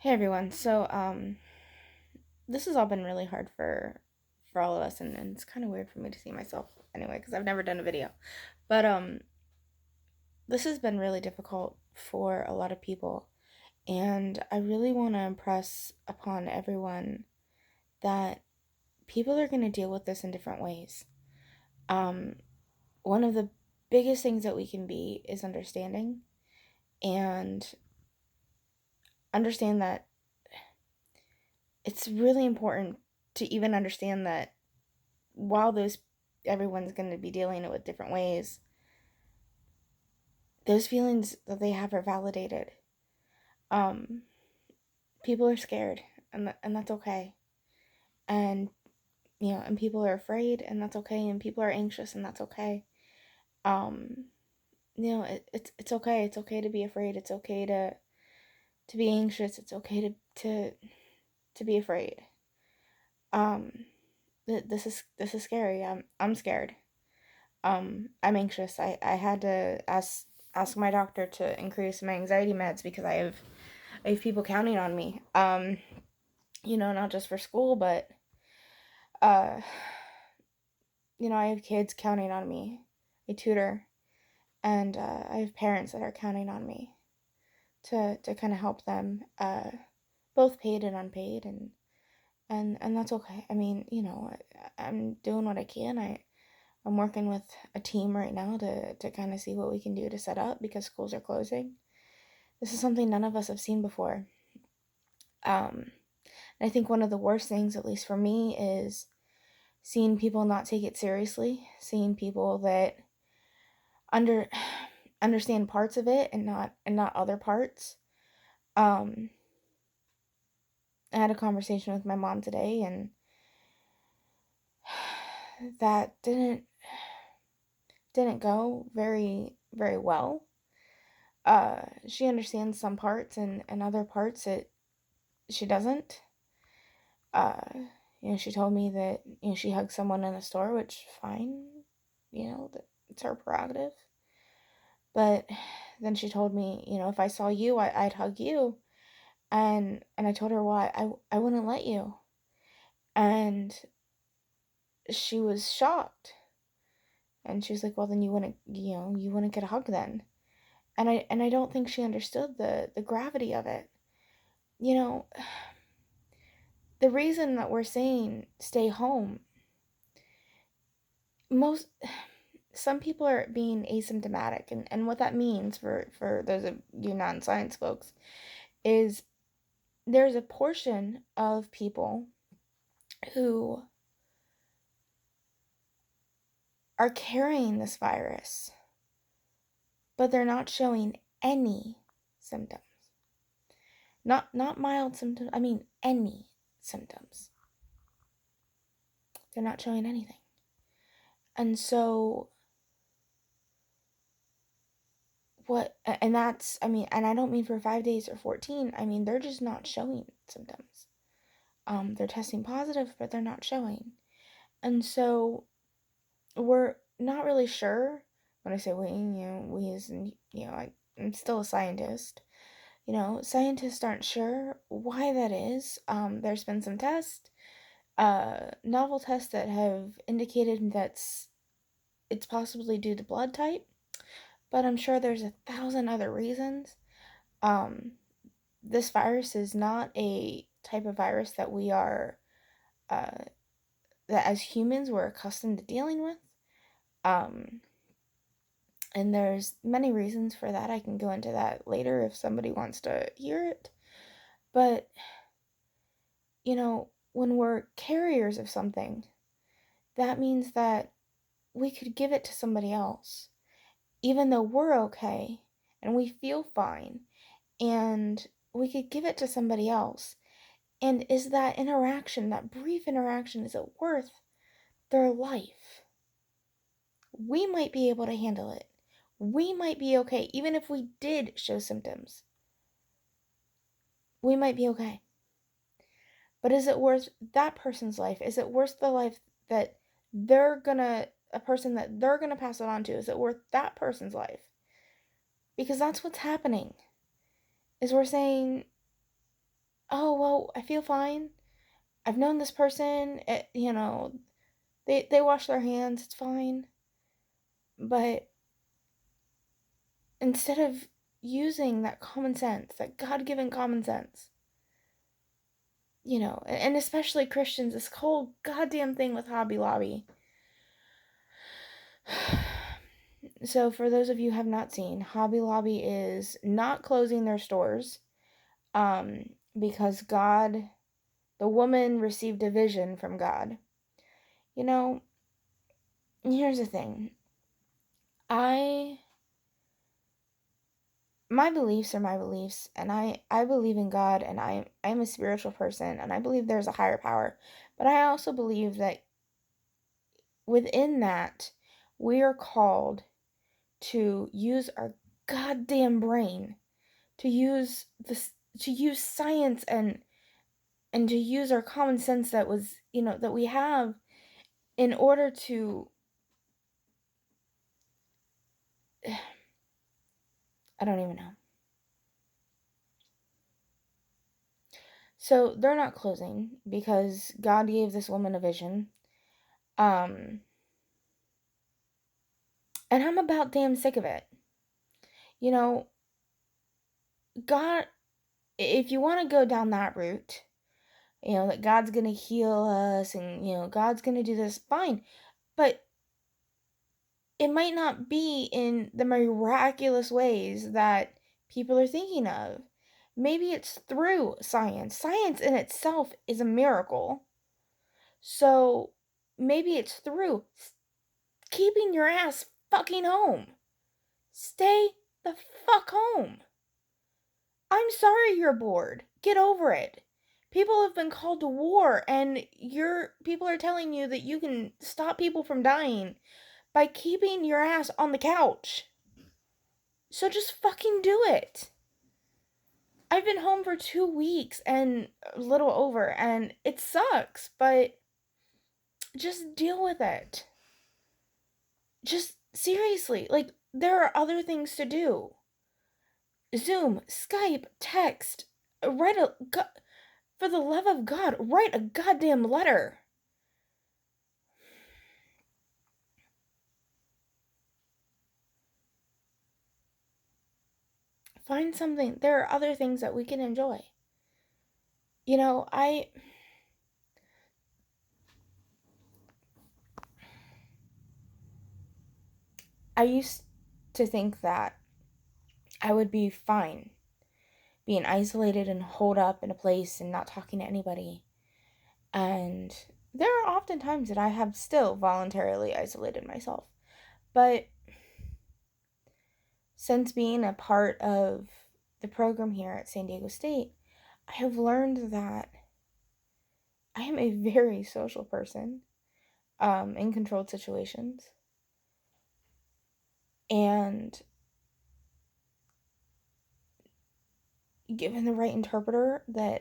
Hey everyone. This has all been really hard for all of us, and it's kind of weird for me to see myself anyway because I've never done a video. But this has been really difficult for a lot of people, and I really want to impress upon everyone that people are going to deal with this in different ways. Um, One of the biggest things that we can be is understanding and understand that it's really important to even understand that while those everyone's going to be dealing it with different ways, those feelings that they have are validated. Um, People are scared, and that's okay. And and people are afraid, and that's okay. And people are anxious, and that's okay. Um, it's okay. It's okay to be afraid. It's okay to be anxious. It's okay to be afraid. Um, this is scary. I'm scared. I'm anxious. I had to ask my doctor to increase my anxiety meds because I have people counting on me. Not just for school, but uh, I have kids counting on me. I tutor, and I have parents that are counting on me to kind of help them, both paid and unpaid, and that's okay. I mean, I'm doing what I can. I'm working with a team right now to kind of see what we can do to set up because schools are closing. This is something none of us have seen before. And I think one of the worst things, at least for me, is seeing people not take it seriously, seeing people that under understand parts of it and not other parts. Um, I had a conversation with my mom today, and that didn't go very very well. She understands some parts, and other parts she doesn't. Uh, she told me that she hugged someone in the store, which fine, that it's her prerogative. But then she told me, if I saw you, I'd hug you, and I told her why I wouldn't let you, and she was shocked, and she's like, well, then you wouldn't get a hug then, and I don't think she understood the gravity of it. You know, the reason that we're saying stay home, most some people are being asymptomatic, and what that means for those of you non-science folks is there's a portion of people who are carrying this virus, but they're not showing any symptoms. Not mild symptoms, I mean any symptoms. They're not showing anything. And so and I don't mean for 5 days or 14. I mean they're just not showing symptoms. They're testing positive, but they're not showing. And so we're not really sure. When I say we, we as in, I'm still a scientist. Scientists aren't sure why that is. There's been some tests, novel tests that have indicated it's possibly due to blood type, but I'm sure there's 1,000 other reasons. Um, this virus is not a type of virus that we are, uh, that as humans we're accustomed to dealing with. Um, and there's many reasons for that. I can go into that later if somebody wants to hear it. But, when we're carriers of something, that means that we could give it to somebody else, even though we're okay and we feel fine, and we could give it to somebody else. And is that interaction, that brief interaction, is it worth their life? We might be able to handle it. We might be okay, even if we did show symptoms. We might be okay. But is it worth that person's life? Is it worth the life that a person that they're gonna pass it on to? Is it worth that person's life? Because that's what's happening. Is we're saying oh, well, I feel fine. I've known this person, they wash their hands, it's fine. But instead of using that common sense, that God given common sense, and especially Christians, this whole goddamn thing with Hobby Lobby. So, for those of you who have not seen, Hobby Lobby is not closing their stores because the woman received a vision from God. Here's the thing. My beliefs are my beliefs, and I believe in God, and I'm a spiritual person, and I believe there's a higher power. But I also believe that within that, we are called to use our goddamn brain, to use science and to use our common sense that we have in order to I don't even know. So they're not closing because God gave this woman a vision. And I'm about damn sick of it. God, if you want to go down that route, that God's going to heal us and, God's going to do this, fine. But it might not be in the miraculous ways that people are thinking of. Maybe it's through science. Science in itself is a miracle. So maybe it's through keeping your ass fucking home. Stay the fuck home. I'm sorry you're bored. Get over it. People have been called to war, and people are telling you that you can stop people from dying by keeping your ass on the couch. So just fucking do it. I've been home for 2 weeks and a little over, and it sucks, but just deal with it. Just seriously, like, there are other things to do. Zoom, Skype, text, for the love of God, write a goddamn letter. Find something. There are other things that we can enjoy. I used to think that I would be fine being isolated and holed up in a place and not talking to anybody. And there are often times that I have still voluntarily isolated myself. But since being a part of the program here at San Diego State, I have learned that I am a very social person in controlled situations. And given the right interpreter and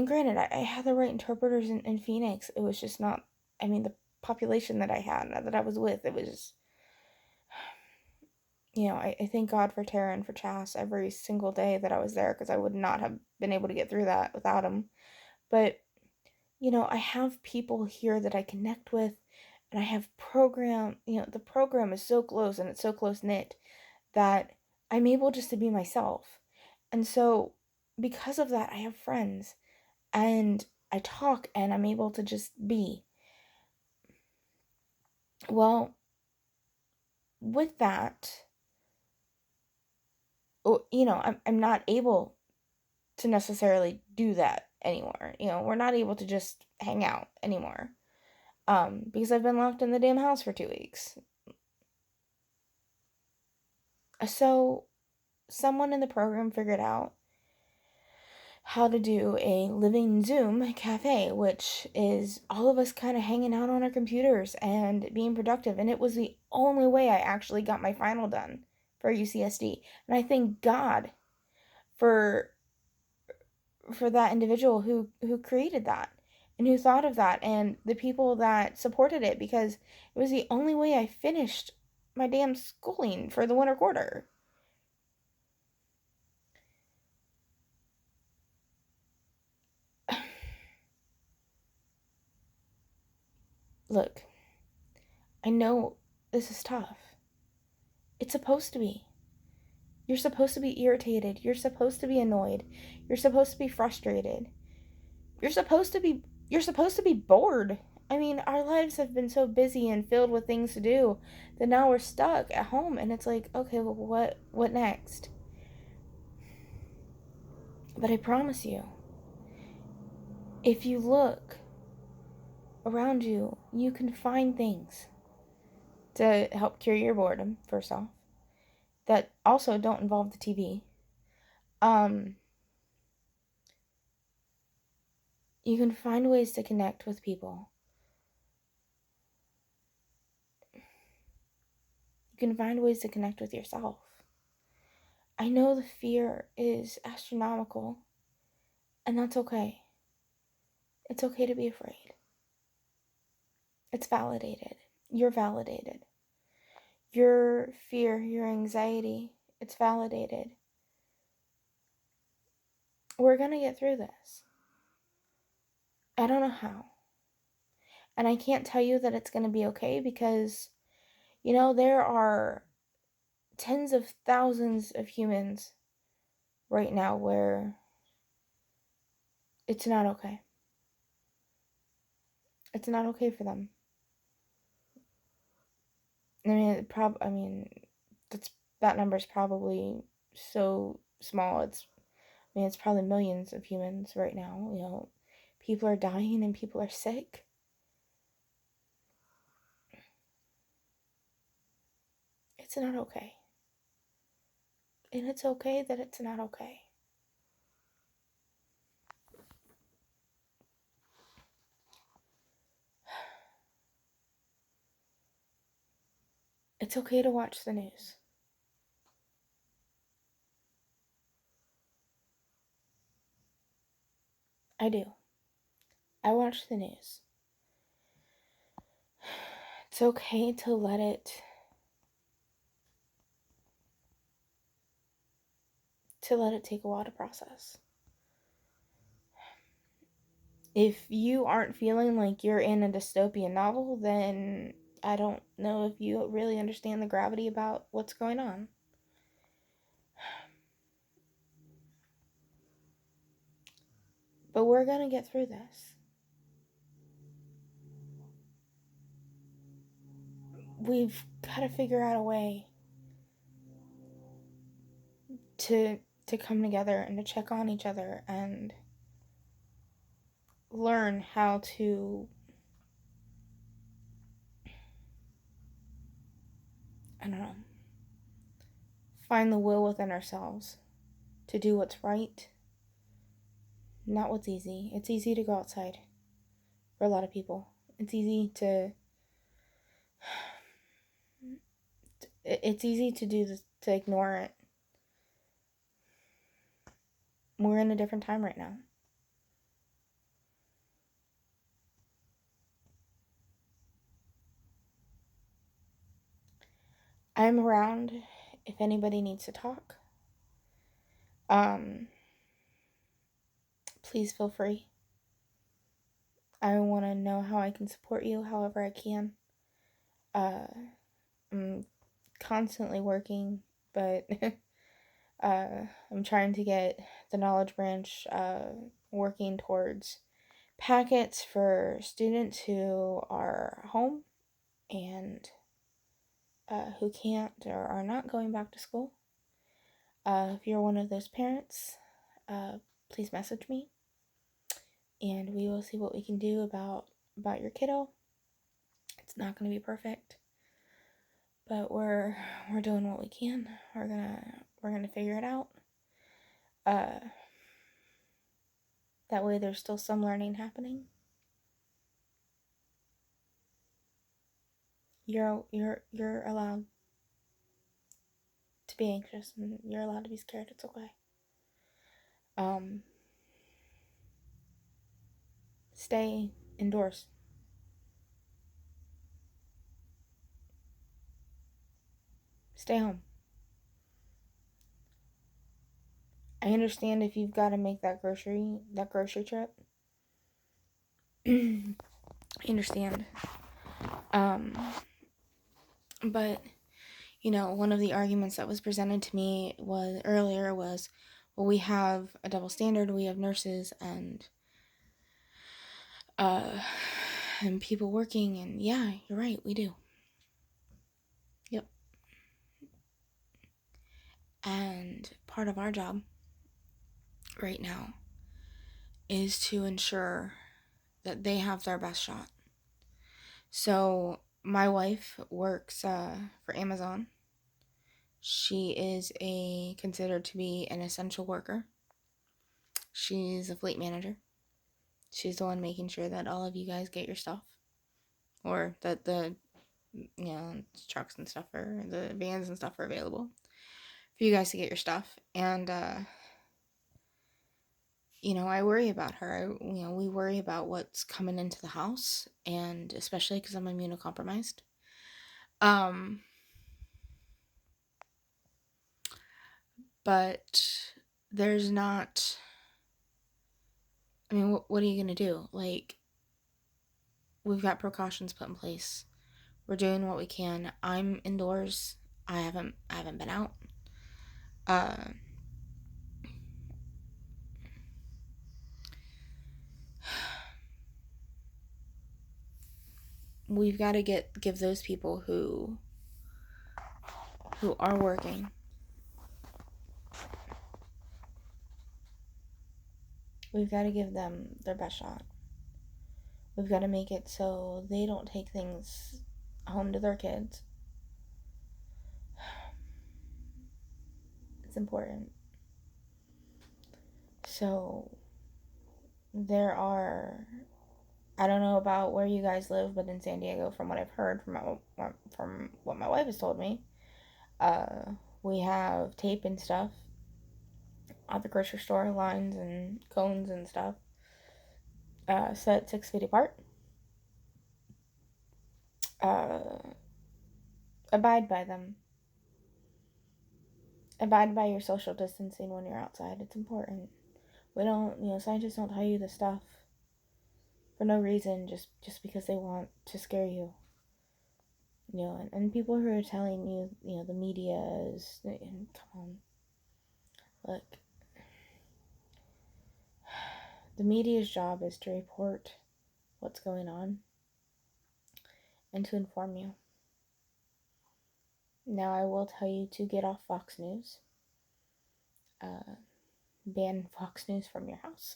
granted, I had the right interpreters in Phoenix. It was just not, the population that I had, that I was with, it was just, I thank God for Tara and for Chas every single day that I was there, because I would not have been able to get through that without them. But, I have people here that I connect with, and I have the program is so close and it's so close-knit that I'm able just to be myself. And so, because of that, I have friends, and I talk, and I'm able to just be. Well, with that, I'm not able to necessarily do that anymore. We're not able to just hang out anymore. Because I've been locked in the damn house for 2 weeks. So, someone in the program figured out how to do a living Zoom cafe, which is all of us kind of hanging out on our computers and being productive. And it was the only way I actually got my final done for UCSD. And I thank God for that individual who created that and who thought of that, and the people that supported it, because it was the only way I finished my damn schooling for the winter quarter. Look, I know this is tough. It's supposed to be. You're supposed to be irritated. You're supposed to be annoyed. You're supposed to be frustrated. You're supposed to be bored. I mean, our lives have been so busy and filled with things to do that now we're stuck at home and it's like, okay, well, what next? But I promise you, if you look around you, you can find things to help cure your boredom, first off, that also don't involve the TV. You can find ways to connect with people. You can find ways to connect with yourself. I know the fear is astronomical, and that's okay. It's okay to be afraid. It's validated. You're validated. Your fear, your anxiety, it's validated. We're going to get through this. I don't know how. And I can't tell you that it's going to be okay because, there are tens of thousands of humans right now where it's not okay. It's not okay for them. That number's probably so small. It's probably millions of humans right now. People are dying and people are sick. It's not okay. And it's okay that it's not okay. It's okay to watch the news. I do. I watch the news. It's okay to let it take a while to process. If you aren't feeling like you're in a dystopian novel, then I don't know if you really understand the gravity about what's going on. But we're going to get through this. We've got to figure out a way to come together and to check on each other and learn how to find the will within ourselves to do what's right, not what's easy. It's easy to go outside for a lot of people. It's easy to do this, to ignore it. We're in a different time right now. I'm around if anybody needs to talk. Please feel free. I want to know how I can support you however I can. I'm constantly working, but I'm trying to get the Knowledge Branch working towards packets for students who are home and who can't or are not going back to school. If you're one of those parents, please message me, and we will see what we can do about your kiddo. It's not going to be perfect, but we're doing what we can. We're gonna figure it out. That way, there's still some learning happening. You're allowed to be anxious and you're allowed to be scared. It's okay. Stay indoors. Stay home. I understand if you've got to make that grocery trip. I understand. Um, but, one of the arguments that was presented to me was, well, we have a double standard. We have nurses uh, and people working, and yeah, you're right, we do. Yep. And part of our job right now is to ensure that they have their best shot. So my wife works for Amazon. She is considered to be an essential worker. She's a fleet manager. She's the one making sure that all of you guys get your stuff, or that the trucks and stuff the vans and stuff are available for you guys to get your stuff. And I worry about her. We worry about what's coming into the house, and especially because I'm immunocompromised. But there's not. I mean, what are you gonna do? Like, we've got precautions put in place. We're doing what we can. I'm indoors. I haven't been out. We've got to give those people who are working. We've got to give them their best shot. We've got to make it so they don't take things home to their kids. It's important. So there are, I don't know about where you guys live, but in San Diego, from what I've heard from what my wife has told me, we have tape and stuff at the grocery store, lines and cones and stuff, set 6 feet apart. Abide by them. Abide by your social distancing when you're outside. It's important. We don't, scientists don't tell you this stuff for no reason, just because they want to scare you. And people who are telling you, the media is, come on. Look, the media's job is to report what's going on and to inform you. Now, I will tell you to get off Fox News. Ban Fox News from your house.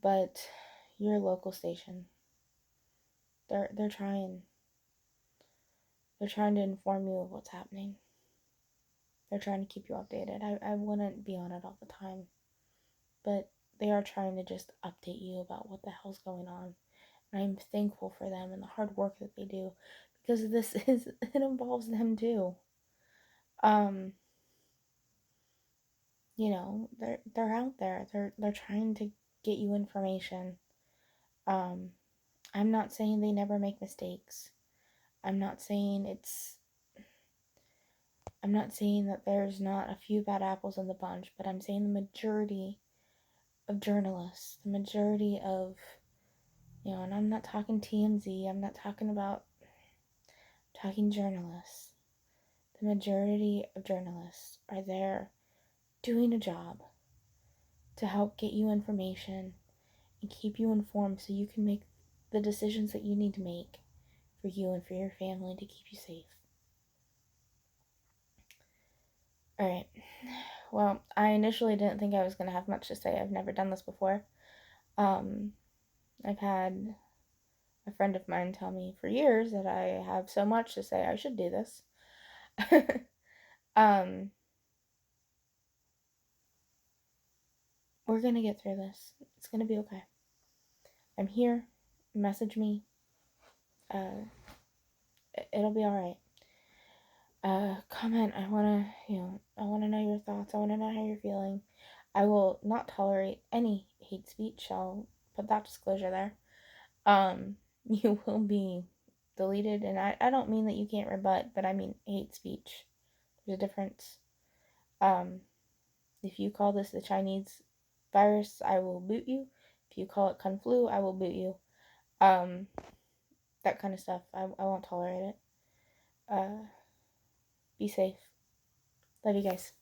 But your local station, they're trying. They're trying to inform you of what's happening. They're trying to keep you updated. I wouldn't be on it all the time, but they are trying to just update you about what the hell's going on. And I'm thankful for them and the hard work that they do, because it involves them too. They're out there. They're trying to get you information. I'm not saying they never make mistakes. I'm not saying that there's not a few bad apples in the bunch, but I'm saying the majority of journalists, the majority of, and I'm not talking TMZ, I'm not talking journalists. The majority of journalists are there doing a job to help get you information and keep you informed so you can make the decisions that you need to make for you and for your family to keep you safe. Alright, well, I initially didn't think I was going to have much to say. I've never done this before. I've had a friend of mine tell me for years that I have so much to say I should do this. We're going to get through this. It's going to be okay. I'm here. Message me. It'll be alright. Comment. I want to know your thoughts. I want to know how you're feeling. I will not tolerate any hate speech. I'll put that disclosure there. You will be deleted, and I don't mean that you can't rebut, but I mean hate speech. There's a difference. If you call this the Chinese virus, I will boot you. If you call it Kung Flu, I will boot you. that kind of stuff. I won't tolerate it. Be safe. Love you guys.